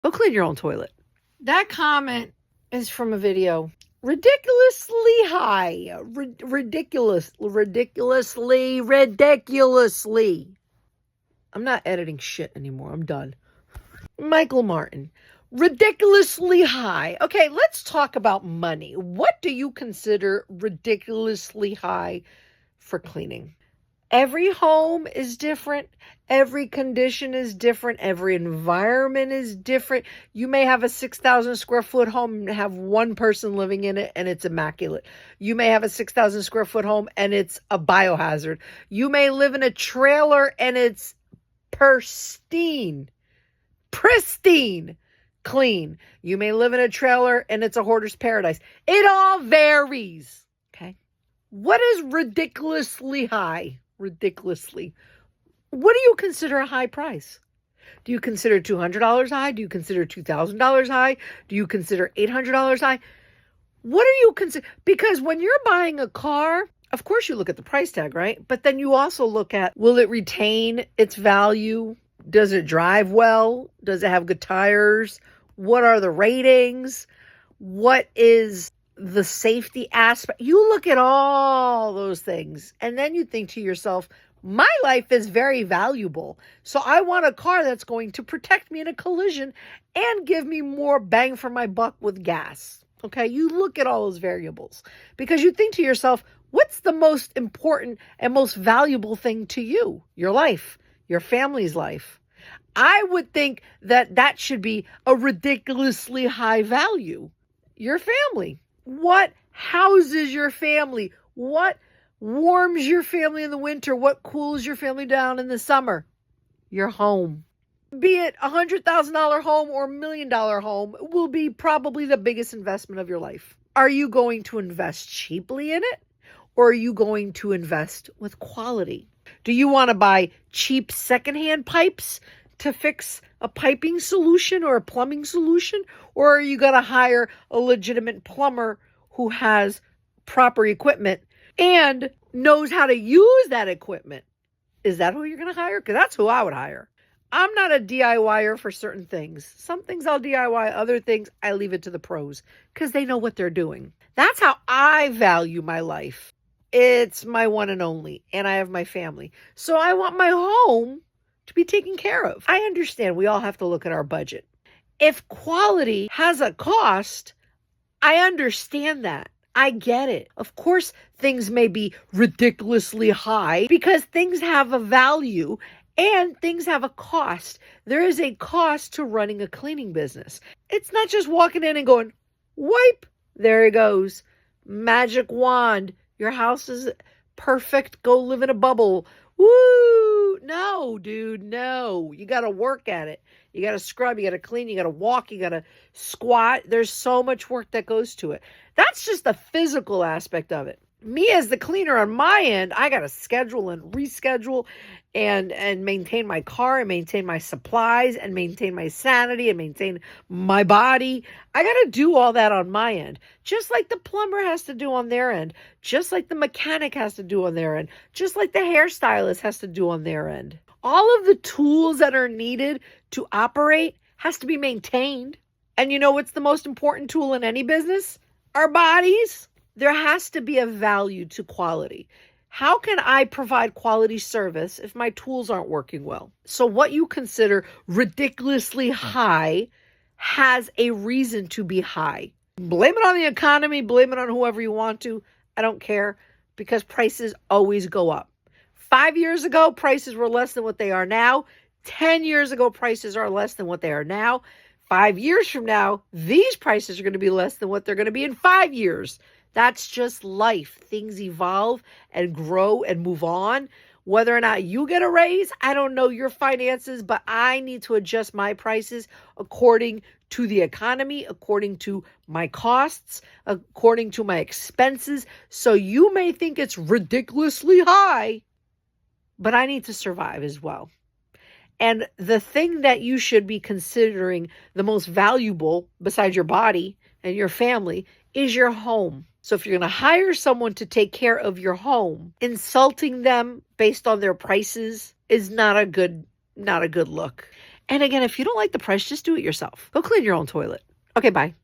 Go clean your own toilet. That comment is from a video. Ridiculously high. Ridiculously. I'm not editing shit anymore. I'm done. Michael Martin. Ridiculously high. Okay, let's talk about money. What do you consider ridiculously high for cleaning? Every home is different. Every condition is different. Every environment is different. You may have a 6,000 square foot home and have one person living in it and it's immaculate. You may have a 6,000 square foot home and it's a biohazard. You may live in a trailer and it's pristine, clean. You may live in a trailer and it's a hoarder's paradise. It all varies. Okay. What is ridiculously high? Ridiculously. What do you consider a high price? Do you consider $200 high? Do you consider $2,000 high? Do you consider $800 high? What are you consider? Because when you're buying a car, of course you look at the price tag, right? But then you also look at, will it retain its value? Does it drive well? Does it have good tires? What are the ratings? What is the safety aspect? You look at all those things and then you think to yourself, my life is very valuable. So I want a car that's going to protect me in a collision and give me more bang for my buck with gas. Okay, you look at all those variables because you think to yourself, what's the most important and most valuable thing to you? Your life, your family's life. I would think that that should be a ridiculously high value. Your family. What houses your family? What warms your family in the winter? What cools your family down in the summer? Your home. Be it $100,000 home or $1 million home, will be probably the biggest investment of your life. Are you going to invest cheaply in it? Or are you going to invest with quality? Do you want to buy cheap secondhand pipes to fix a piping solution or a plumbing solution? Or are you going to hire a legitimate plumber who has proper equipment and knows how to use that equipment? Is that who you're going to hire? Because that's who I would hire. I'm not a DIYer for certain things. Some things I'll DIY, other things I leave it to the pros because they know what they're doing. That's how I value my life. It's my one and only, and I have my family. So I want my home to be taken care of. I understand we all have to look at our budget. If quality has a cost, I understand that. I get it. Of course, things may be ridiculously high because things have a value and things have a cost. There is a cost to running a cleaning business. It's not just walking in and going, wipe, there it goes. Magic wand. Your house is perfect. Go live in a bubble. Woo! No, dude, no. You got to work at it. You got to scrub, you got to clean, you got to walk, you got to squat. There's so much work that goes to it. That's just the physical aspect of it. Me as the cleaner on my end, I got to schedule and reschedule and maintain my car and maintain my supplies and maintain my sanity and maintain my body. I got to do all that on my end, just like the plumber has to do on their end, just like the mechanic has to do on their end, just like the hairstylist has to do on their end. All of the tools that are needed to operate has to be maintained. And you know what's the most important tool in any business? Our bodies. There has to be a value to quality. How can I provide quality service if my tools aren't working well? So what you consider ridiculously high has a reason to be high. Blame it on the economy, blame it on whoever you want to. I don't care because prices always go up. 5 years ago, prices were less than what they are now. 10 years ago, prices are less than what they are now. 5 years from now, these prices are going to be less than what they're going to be in 5 years. That's just life. Things evolve and grow and move on. Whether or not you get a raise, I don't know your finances, but I need to adjust my prices according to the economy, according to my costs, according to my expenses. So you may think it's ridiculously high, but I need to survive as well. And the thing that you should be considering the most valuable besides your body and your family is your home. So if you're going to hire someone to take care of your home, insulting them based on their prices is not a good look. And again, if you don't like the price, just do it yourself. Go clean your own toilet. Okay, bye.